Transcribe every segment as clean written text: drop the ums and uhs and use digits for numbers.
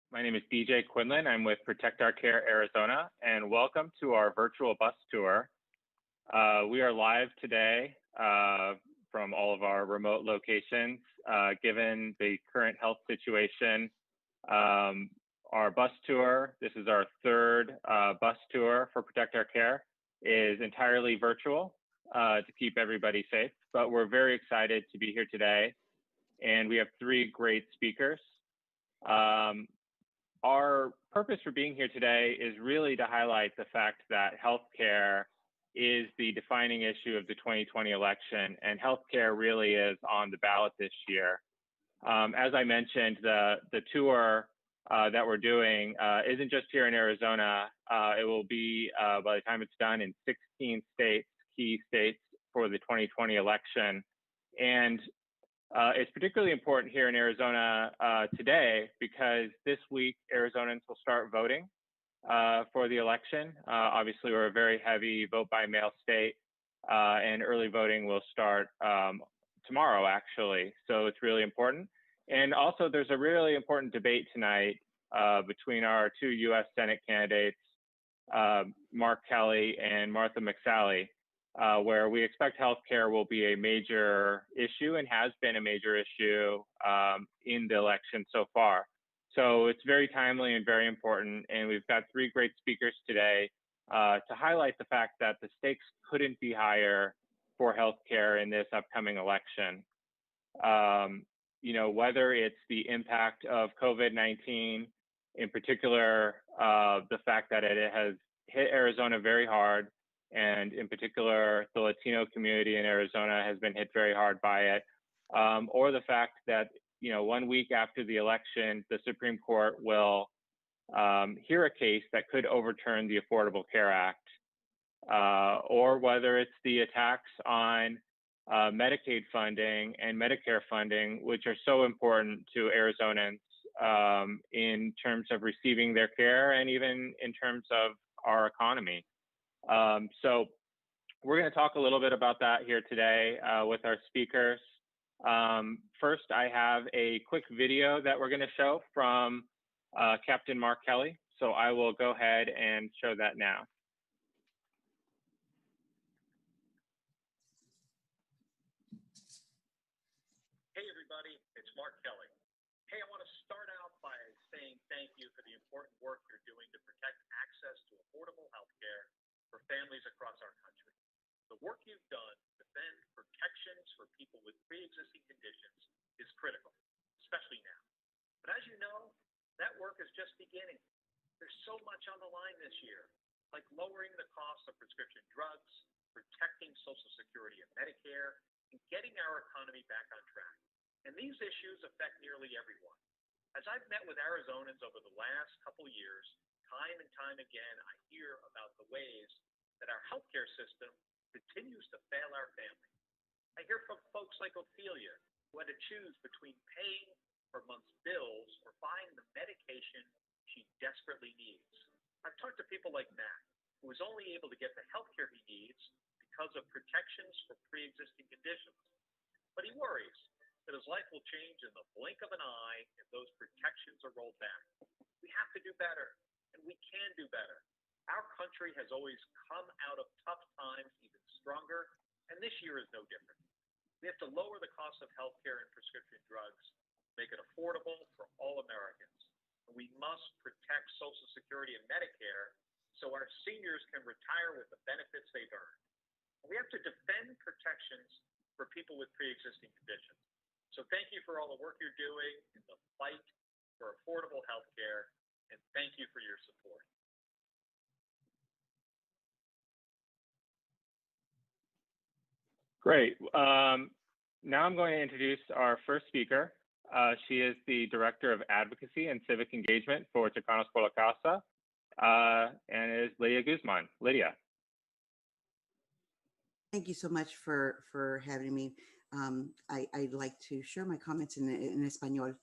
My name is DJ Quinlan. I'm with Protect Our Care Arizona, and welcome to our virtual bus tour. We are live today from all of our remote locations. Given the current health situation, our bus tour, this is our third bus tour for Protect Our Care, is entirely virtual to keep everybody safe. But we're very excited to be here today, and we have three great speakers. Our purpose for being here today is really to highlight the fact that healthcare is the defining issue of the 2020 election, and healthcare really is on the ballot this year. As I mentioned, the tour that we're doing isn't just here in Arizona. It will be, by the time it's done, in 16 states, key states for the 2020 election. And it's particularly important here in Arizona today because this week Arizonans will start voting for the election. Obviously, we're a very heavy vote by mail state, and early voting will start tomorrow, actually. So it's really important. And also, there's a really important debate tonight between our two U.S. Senate candidates, Mark Kelly and Martha McSally, where we expect healthcare will be a major issue and has been a major issue in the election so far. So it's very timely and very important. And we've got three great speakers today to highlight the fact that the stakes couldn't be higher for healthcare in this upcoming election. You know, whether it's the impact of COVID-19, in particular, the fact that it has hit Arizona very hard, and in particular, the Latino community in Arizona has been hit very hard by it, or the fact that, you know, 1 week after the election, the Supreme Court will hear a case that could overturn the Affordable Care Act, or whether it's the attacks on Medicaid funding and Medicare funding, which are so important to Arizonans in terms of receiving their care and even in terms of our economy. So we're going to talk a little bit about that here today with our speakers. First, I have a quick video that we're going to show from Captain Mark Kelly. So I will go ahead and show that now. Hey everybody, it's Mark Kelly. Hey, I want to start out by saying thank you for the important work you're doing to protect access to affordable health care for families across our country. The work you've done to defend protections for people with pre-existing conditions is critical, especially now. But as you know, that work is just beginning. There's so much on the line this year, like lowering the cost of prescription drugs, protecting Social Security and Medicare, and getting our economy back on track. And these issues affect nearly everyone. As I've met with Arizonans over the last couple years, time and time again, I hear about the ways that our healthcare system continues to fail our family. I hear from folks like Ophelia, who had to choose between paying her month's bills or buying the medication she desperately needs. I've talked to people like Matt, who is only able to get the healthcare he needs because of protections for pre-existing conditions. But he worries that his life will change in the blink of an eye if those protections are rolled back. We have to do better. And we can do better. Our country has always come out of tough times even stronger, and this year is no different. We have to lower the cost of healthcare and prescription drugs, make it affordable for all Americans. And we must protect Social Security and Medicare so our seniors can retire with the benefits they've earned. And we have to defend protections for people with pre-existing conditions. So thank you for all the work you're doing in the fight for affordable healthcare. And thank you for your support. Great. Now I'm going to introduce our first speaker. She is the Director of Advocacy and Civic Engagement for Chicanos por la Causa, and is Lydia Guzman. Lydia. Thank you so much for having me. I'd like to share my comments en español.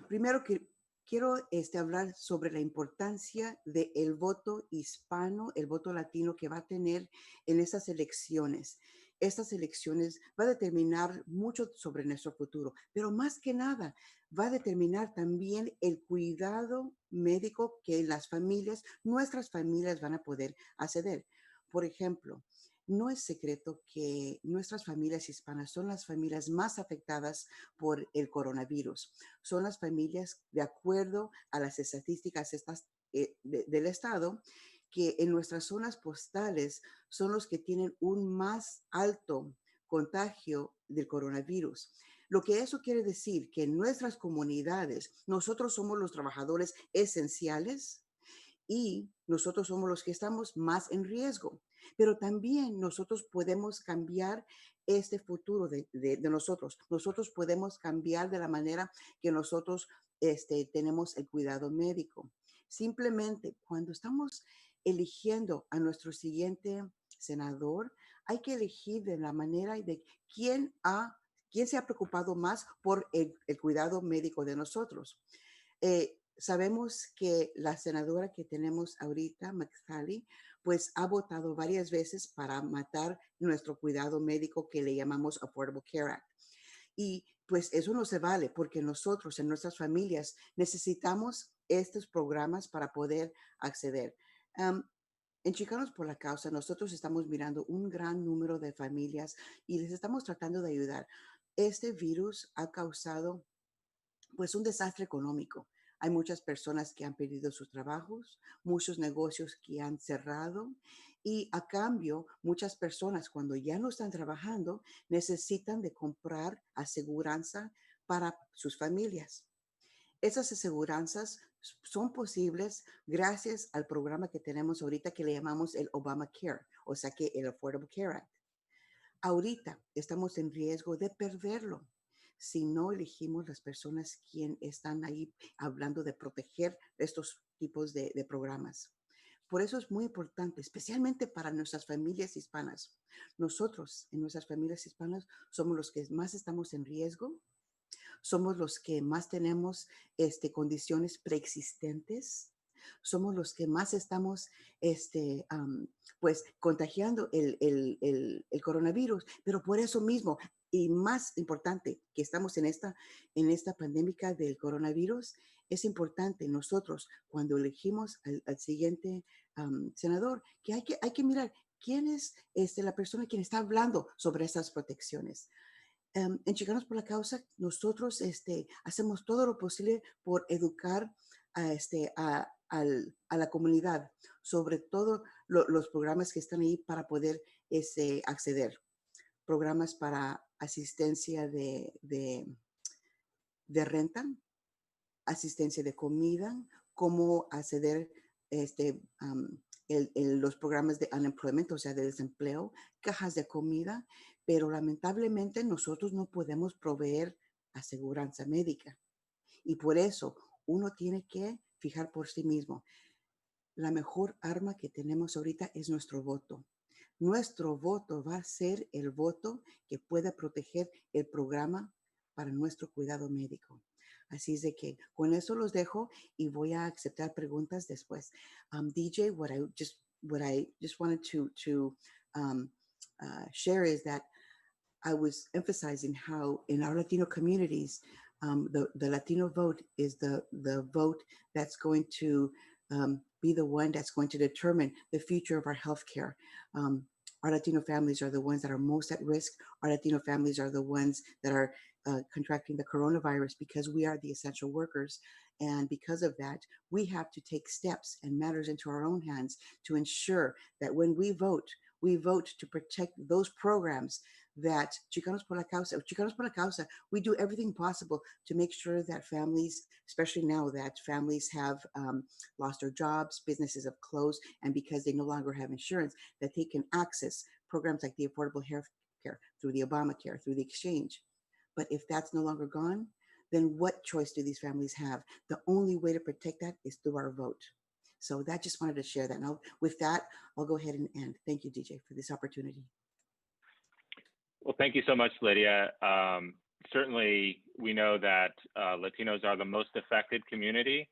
Primero que quiero hablar sobre la importancia del voto hispano, el voto latino que va a tener en esas elecciones. estas elecciones va a determinar mucho sobre nuestro futuro, pero más que nada va a determinar también el cuidado médico que las familias, nuestras familias van a poder acceder. Por ejemplo, no es secreto que nuestras familias hispanas son las familias más afectadas por el coronavirus. Son las familias, de acuerdo a las estadísticas del Estado, que en nuestras zonas postales son los que tienen un más alto contagio del coronavirus. Lo que eso quiere decir que en nuestras comunidades nosotros somos los trabajadores esenciales y nosotros somos los que estamos más en riesgo. Pero también nosotros podemos cambiar este futuro de nosotros. Nosotros podemos cambiar de la manera que nosotros tenemos el cuidado médico. Simplemente cuando estamos eligiendo a nuestro siguiente senador, hay que elegir de la manera de quién se ha preocupado más por el cuidado médico de nosotros. Sabemos que la senadora que tenemos ahorita, McSally, pues ha votado varias veces para matar nuestro cuidado médico que le llamamos Affordable Care Act. Y pues eso no se vale porque nosotros en nuestras familias necesitamos estos programas para poder acceder. En Chicanos por la Causa, nosotros estamos mirando un gran número de familias y les estamos tratando de ayudar. Este virus ha causado pues un desastre económico. Hay muchas personas que han perdido sus trabajos, muchos negocios que han cerrado y a cambio muchas personas cuando ya no están trabajando necesitan de comprar aseguranza para sus familias. Esas aseguranzas son posibles gracias al programa que tenemos ahorita que le llamamos el Obamacare, o sea que el Affordable Care Act. Ahorita estamos en riesgo de perderlo si no elegimos las personas quien están ahí hablando de proteger estos tipos de programas. Por eso es muy importante, especialmente para nuestras familias hispanas. Nosotros, en nuestras familias hispanas, somos los que más estamos en riesgo, somos los que más tenemos condiciones preexistentes, somos los que más estamos pues contagiando el coronavirus, pero por eso mismo, y más importante que estamos en esta pandemia del coronavirus, es importante nosotros cuando elegimos al siguiente senador, que hay que mirar quién es la persona quien está hablando sobre esas protecciones. En Chicanos por la Causa, nosotros hacemos todo lo posible por educar a la comunidad sobre todo los programas que están ahí para poder acceder. Programas para asistencia de renta, asistencia de comida, cómo acceder los programas de unemployment, o sea, de desempleo, cajas de comida, pero lamentablemente nosotros no podemos proveer aseguranza médica. Y por eso uno tiene que fijar por sí mismo. La mejor arma que tenemos ahorita es nuestro voto. Nuestro voto va a ser el voto que pueda proteger el programa para nuestro cuidado médico. Así es de que con eso los dejo y voy a aceptar preguntas después. DJ, what I just wanted to share is that I was emphasizing how in our Latino communities, the Latino vote is the vote that's going to be the one that's going to determine the future of our healthcare. Our Latino families are the ones that are most at risk. Our Latino families are the ones that are contracting the coronavirus because we are the essential workers. And because of that, we have to take steps and matters into our own hands to ensure that when we vote to protect those programs that Chicanos por la Causa, we do everything possible to make sure that families, especially now that families have lost their jobs, businesses have closed, and because they no longer have insurance, that they can access programs like the Affordable Health Care through the Obamacare, through the exchange. But if that's no longer gone, then what choice do these families have? The only way to protect that is through our vote. So that just wanted to share that. Now, with that, I'll go ahead and end. Thank you, DJ, for this opportunity. Well, thank you so much, Lydia. Certainly, we know that Latinos are the most affected community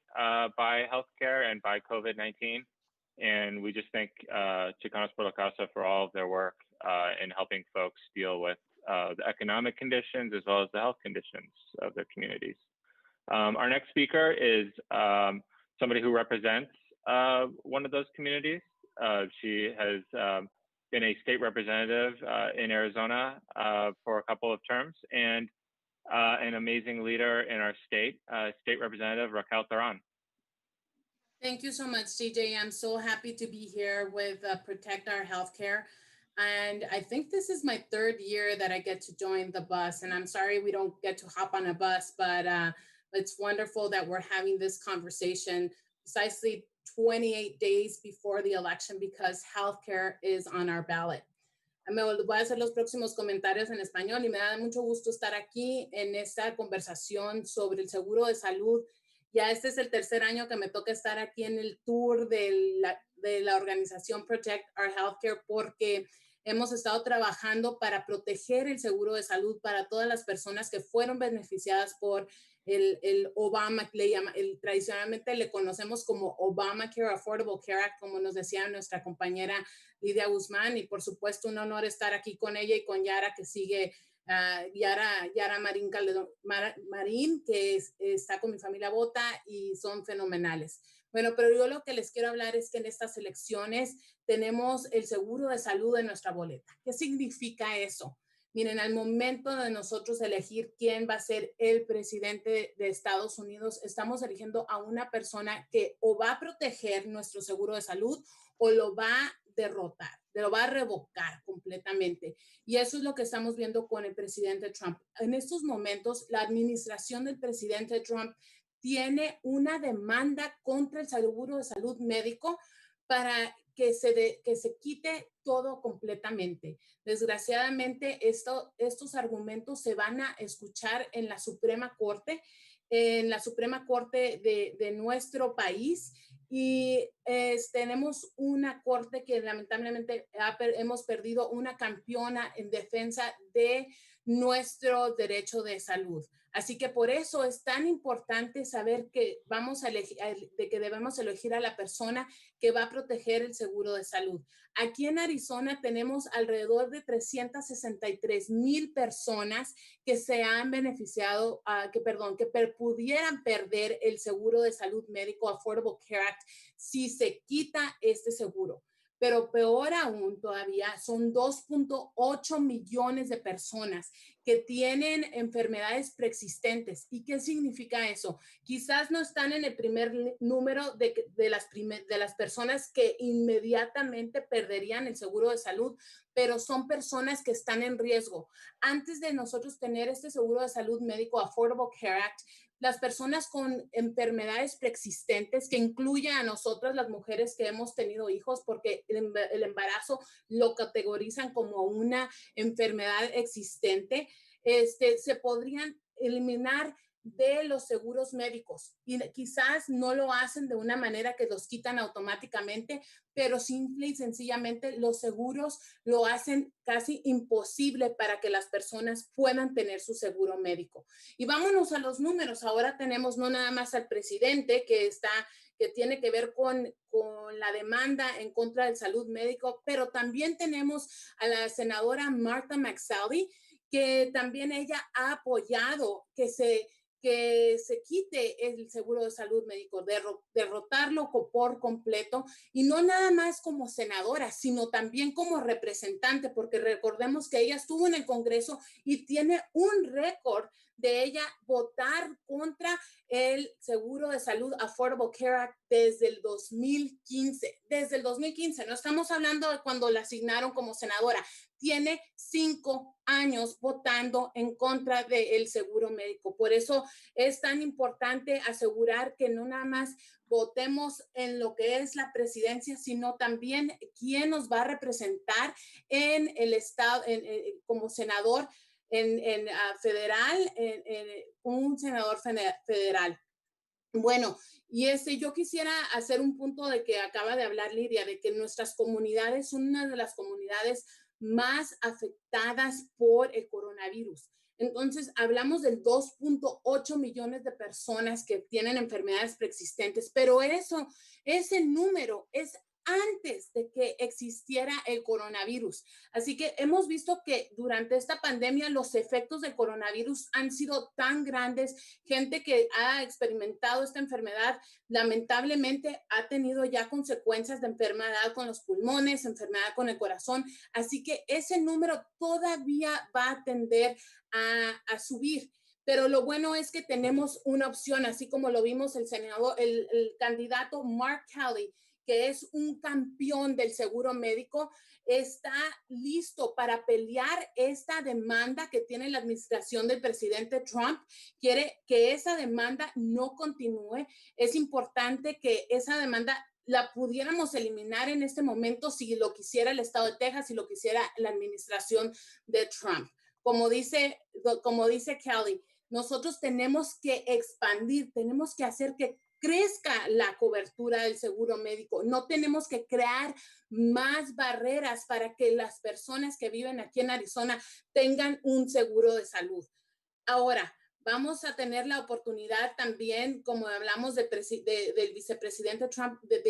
by healthcare and by COVID-19. And we just thank Chicanos por la Causa for all of their work in helping folks deal with the economic conditions as well as the health conditions of their communities. Our next speaker is somebody who represents one of those communities. She has been a state representative in Arizona for a couple of terms, and an amazing leader in our state, State Representative Raquel Teran. Thank you so much, CJ. I'm so happy to be here with Protect Our Healthcare. And I think this is my third year that I get to join the bus. And I'm sorry we don't get to hop on a bus, but it's wonderful that we're having this conversation precisely 28 days before the election because healthcare is on our ballot. Me voy a hacer los próximos comentarios en español y me da mucho gusto estar aquí en esta conversación sobre el seguro de salud. Ya este es el tercer año que me toca estar aquí en el tour de la organización Protect Our Healthcare porque hemos estado trabajando para proteger el seguro de salud para todas las personas que fueron beneficiadas por el Obama, tradicionalmente le conocemos como Obamacare, Affordable Care Act, como nos decía nuestra compañera Lydia Guzman, y por supuesto un honor estar aquí con ella y con Yara que sigue, Yara Marín, que está con mi familia Vota y son fenomenales. Bueno, pero yo lo que les quiero hablar es que en estas elecciones tenemos el seguro de salud en nuestra boleta. ¿Qué significa eso? Miren, al momento de nosotros elegir quién va a ser el presidente de Estados Unidos, estamos eligiendo a una persona que o va a proteger nuestro seguro de salud o lo va a derrotar, lo va a revocar completamente. Y eso es lo que estamos viendo con el presidente Trump. En estos momentos, la administración del presidente Trump tiene una demanda contra el seguro de salud médico para que se quite todo completamente. Desgraciadamente, estos argumentos se van a escuchar en la Suprema Corte de nuestro país. Y tenemos una corte que lamentablemente hemos perdido una campeona en defensa de nuestro derecho de salud. Así que por eso es tan importante saber que debemos elegir a la persona que va a proteger el seguro de salud. Aquí en Arizona tenemos alrededor de 363,000 personas que se han beneficiado, que pudieran perder el seguro de salud médico Affordable Care Act si se quita este seguro. Pero peor aún todavía, son 2.8 millones de personas que tienen enfermedades preexistentes. ¿Y qué significa eso? Quizás no están en el primer número de las personas que inmediatamente perderían el seguro de salud, pero son personas que están en riesgo. Antes de nosotros tener este seguro de salud médico Affordable Care Act, las personas con enfermedades preexistentes, que incluye a nosotras las mujeres que hemos tenido hijos, porque el embarazo lo categorizan como una enfermedad existente, se podrían eliminar de los seguros médicos y quizás no lo hacen de una manera que los quitan automáticamente, pero simple y sencillamente los seguros lo hacen casi imposible para que las personas puedan tener su seguro médico. Y vámonos a los números. Ahora tenemos no nada más al presidente que tiene que ver con la demanda en contra del salud médico, pero también tenemos a la senadora Martha McSally, que también ella ha apoyado que se quite el seguro de salud médico, derrotarlo por completo, y no nada más como senadora, sino también como representante, porque recordemos que ella estuvo en el Congreso y tiene un récord de ella votar contra el seguro de salud Affordable Care Act desde el 2015. Desde el 2015, no estamos hablando de cuando la asignaron como senadora. Tiene 5 años votando en contra del seguro médico. Por eso es tan importante asegurar que no nada más votemos en lo que es la presidencia, sino también quién nos va a representar en el estado, como senador federal, un senador federal. Bueno, y yo quisiera hacer un punto de que acaba de hablar Lydia, de que nuestras comunidades son una de las comunidades más afectadas por el coronavirus. Entonces, hablamos del 2.8 millones de personas que tienen enfermedades preexistentes, pero ese número es antes de que existiera el coronavirus. Así que hemos visto que durante esta pandemia los efectos del coronavirus han sido tan grandes. Gente que ha experimentado esta enfermedad lamentablemente ha tenido ya consecuencias de enfermedad con los pulmones, enfermedad con el corazón. Así que ese número todavía va a tender a subir. Pero lo bueno es que tenemos una opción, así como lo vimos el senador, el candidato Mark Kelly, que es un campeón del seguro médico, está listo para pelear esta demanda que tiene la administración del presidente Trump. Quiere que esa demanda no continúe. Es importante que esa demanda la pudiéramos eliminar en este momento si lo quisiera el estado de Texas, si lo quisiera la administración de Trump. Como dice Kelly, nosotros tenemos que expandir, tenemos que hacer que crezca la cobertura del seguro médico. No tenemos que crear más barreras para que las personas que viven aquí en Arizona tengan un seguro de salud. Ahora, vamos a tener la oportunidad también, como hablamos del vicepresidente Trump, del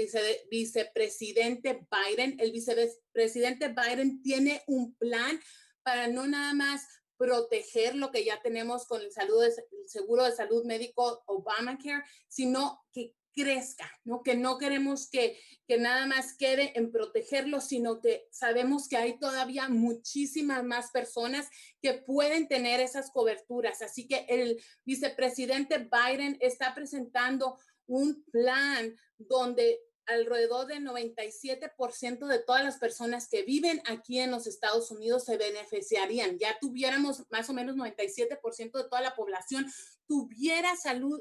vicepresidente Biden. El vicepresidente Biden tiene un plan para no nada más proteger lo que ya tenemos con el seguro de salud médico Obamacare, sino que crezca, ¿no? Que no queremos que nada más quede en protegerlo, sino que sabemos que hay todavía muchísimas más personas que pueden tener esas coberturas. Así que el vicepresidente Biden está presentando un plan donde alrededor del 97% de todas las personas que viven aquí en los Estados Unidos se beneficiarían. Ya tuviéramos más o menos 97% de toda la población tuviera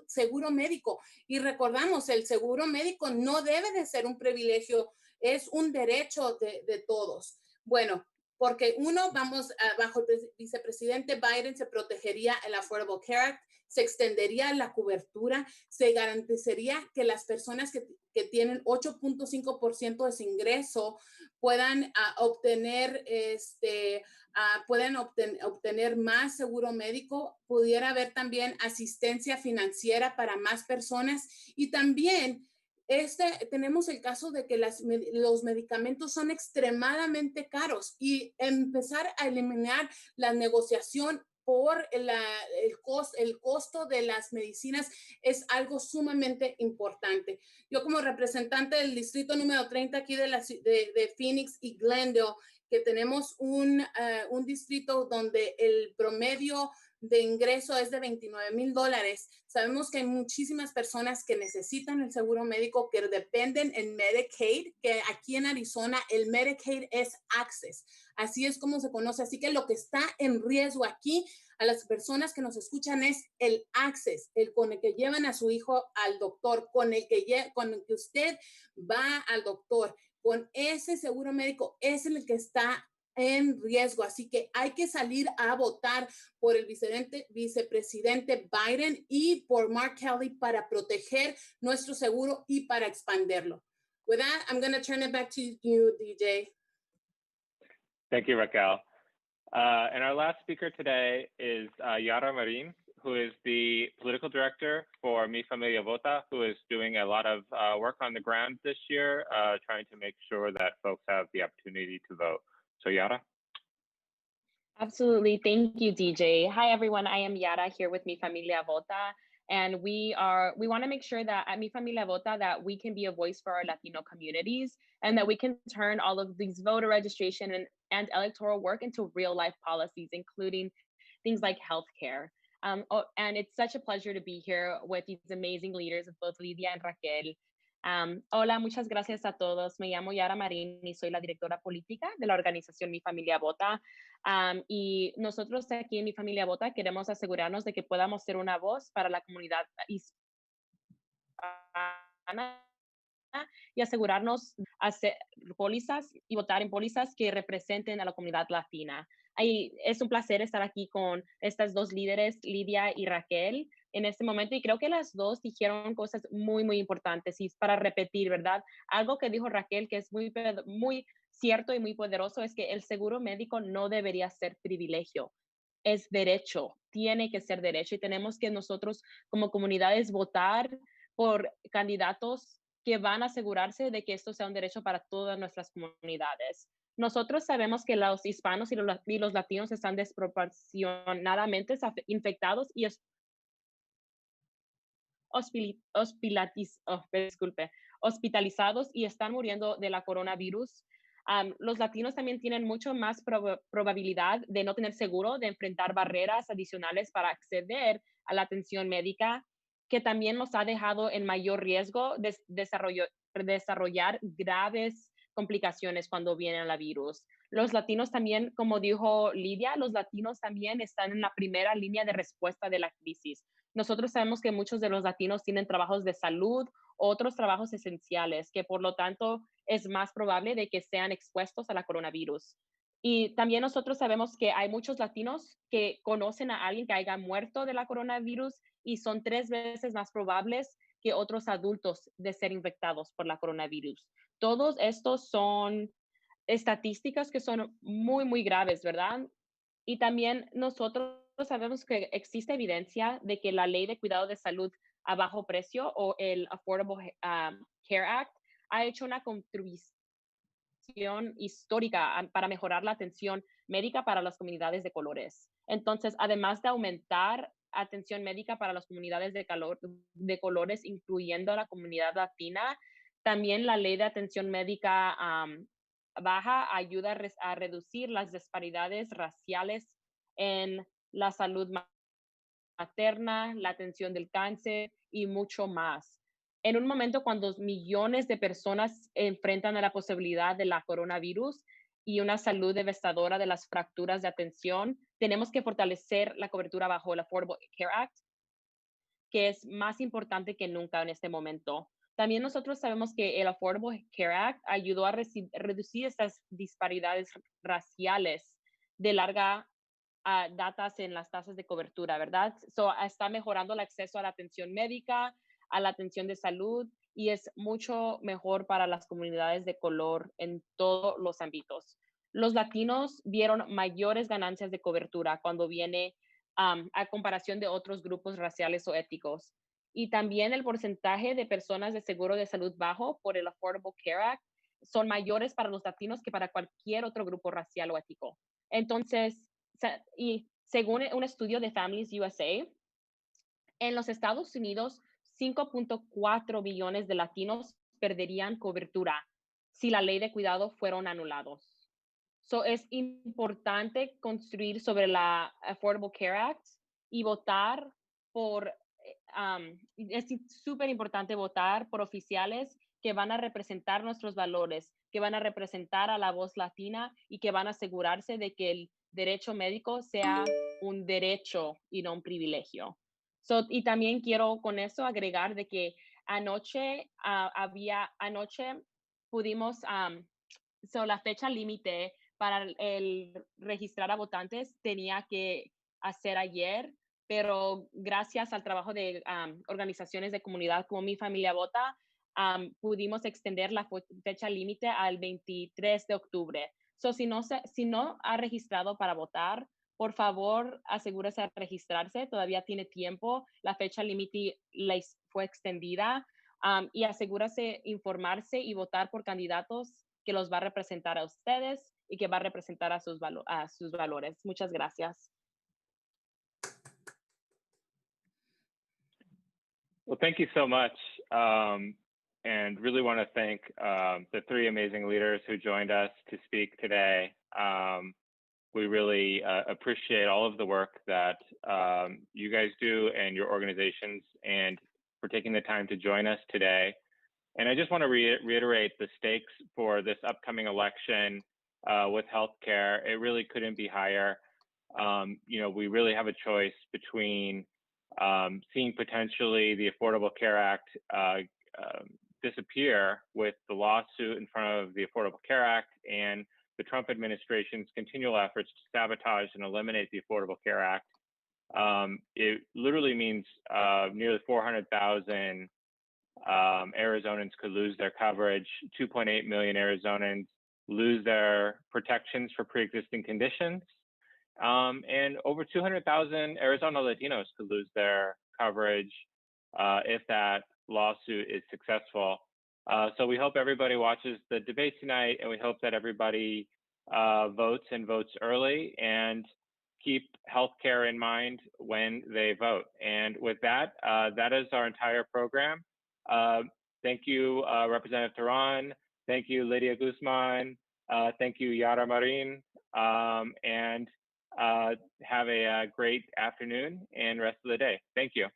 seguro médico. Y recordamos, el seguro médico no debe de ser un privilegio, es un derecho de todos. Bueno, porque bajo el vicepresidente Biden se protegería el Affordable Care Act, se extendería la cobertura, se garantizaría que las personas que tienen 8.5% de su ingreso puedan obtener más seguro médico, pudiera haber también asistencia financiera para más personas y también tenemos el caso de que los medicamentos son extremadamente caros y empezar a eliminar la negociación por el costo de las medicinas es algo sumamente importante. Yo como representante del distrito número 30 aquí de Phoenix y Glendale, que tenemos un distrito donde el promedio de ingreso es de $29,000. Sabemos que hay muchísimas personas que necesitan el seguro médico, que dependen en Medicaid, que aquí en Arizona el Medicaid es Access. Así es como se conoce. Así que lo que está en riesgo aquí a las personas que nos escuchan es el Access, con el que llevan a su hijo al doctor, con el que usted va al doctor. Con ese seguro médico es el que está en riesgo. Así que hay que salir a votar por el vicepresidente Biden y por Mark Kelly para proteger nuestro seguro y para expandirlo. With that, I'm going to turn it back to you, DJ. Thank you, Raquel. And our last speaker today is Yara Marin, who is the political director for Mi Familia Vota, who is doing a lot of work on the ground this year, trying to make sure that folks have the opportunity to vote. So Yara? Absolutely. Thank you, DJ. Hi, everyone. I am Yara here with Mi Familia Vota. And we want to make sure that at Mi Familia Vota that we can be a voice for our Latino communities and that we can turn all of these voter registration and electoral work into real life policies, including things like healthcare. And it's such a pleasure to be here with these amazing leaders of both Lydia and Raquel. Hola, muchas gracias a todos. Me llamo Yara Marín y soy la directora política de la organización Mi Familia Vota. Y nosotros aquí en Mi Familia Vota queremos asegurarnos de que podamos ser una voz para la comunidad hispana y asegurarnos hacer pólizas y votar en pólizas que representen a la comunidad latina. Es un placer estar aquí con estas dos líderes, Lydia y Raquel, en este momento, y creo que las dos dijeron cosas muy, muy importantes, y para repetir, ¿verdad? Algo que dijo Raquel que es muy, muy cierto y muy poderoso es que el seguro médico no debería ser privilegio, es derecho, tiene que ser derecho, y tenemos que nosotros como comunidades votar por candidatos que van a asegurarse de que esto sea un derecho para todas nuestras comunidades. Nosotros sabemos que los hispanos y los latinos están desproporcionadamente infectados y hospitalizados y están muriendo de la coronavirus. Los latinos también tienen mucho más probabilidad de no tener seguro, de enfrentar barreras adicionales para acceder a la atención médica, que también nos ha dejado en mayor riesgo de desarrollar graves complicaciones cuando viene el virus. Los latinos también, como dijo Lydia, los latinos también están en la primera línea de respuesta de la crisis. Nosotros sabemos que muchos de los latinos tienen trabajos de salud, otros trabajos esenciales, que por lo tanto es más probable de que sean expuestos a la coronavirus. Y también nosotros sabemos que hay muchos latinos que conocen a alguien que haya muerto de la coronavirus y son 3 veces más probables que otros adultos de ser infectados por la coronavirus. Todos estos son estadísticas que son muy, muy graves, ¿verdad? Y también nosotros sabemos que existe evidencia de que la ley de cuidado de salud a bajo precio o el Affordable Care Act ha hecho una contribución histórica para mejorar la atención médica para las comunidades de colores. Entonces, además de aumentar atención médica para las comunidades de colores, incluyendo a la comunidad latina, también la ley de atención médica baja ayuda a reducir las disparidades raciales en la salud materna, la atención del cáncer y mucho más. En un momento cuando millones de personas enfrentan a la posibilidad de la coronavirus y una salud devastadora de las fracturas de atención, tenemos que fortalecer la cobertura bajo el Affordable Care Act, que es más importante que nunca en este momento. También nosotros sabemos que el Affordable Care Act ayudó a reducir estas disparidades raciales de larga datas en las tasas de cobertura, ¿verdad? Está mejorando el acceso a la atención médica, a la atención de salud y es mucho mejor para las comunidades de color en todos los ámbitos. Los latinos vieron mayores ganancias de cobertura cuando viene a comparación de otros grupos raciales o étnicos. Y también el porcentaje de personas de seguro de salud bajo por el Affordable Care Act son mayores para los latinos que para cualquier otro grupo racial o étnico. Entonces, y según un estudio de Families USA, en los Estados Unidos, 5.4 millones de latinos perderían cobertura si la ley de cuidado fueron anulados. Es importante construir sobre la Affordable Care Act y votar por, es súper importante votar por oficiales que van a representar nuestros valores, que van a representar a la voz latina y que van a asegurarse de que el derecho médico sea un derecho y no un privilegio. Y también quiero con eso agregar de que anoche pudimos, la fecha límite para el registrar a votantes tenía que hacer ayer, pero gracias al trabajo de organizaciones de comunidad como Mi Familia Vota, pudimos extender la fecha límite al 23 de octubre. Si no ha registrado para votar, por favor, asegúrese de registrarse. Todavía tiene tiempo. La fecha límite fue extendida y asegúrese informarse y votar por candidatos que los va a representar a ustedes y que va a representar a sus valores. Muchas gracias. Well, thank you so much. And really want to thank the 3 amazing leaders who joined us to speak today. We really appreciate all of the work that you guys do and your organizations, and for taking the time to join us today. And I just want to reiterate the stakes for this upcoming election with healthcare. It really couldn't be higher. We really have a choice between seeing potentially the Affordable Care Act disappear with the lawsuit in front of the Affordable Care Act and the Trump administration's continual efforts to sabotage and eliminate the Affordable Care Act. It literally means nearly 400,000 Arizonans could lose their coverage. 2.8 million Arizonans lose their protections for pre-existing conditions. And over 200,000 Arizona Latinos could lose their coverage if that lawsuit is successful. So we hope everybody watches the debate tonight, and we hope that everybody votes and votes early, and keep healthcare in mind when they vote. And with that, that is our entire program. Thank you, Representative Teran. Thank you, Lydia Guzman. Thank you, Yara Marin. And have a great afternoon and rest of the day. Thank you.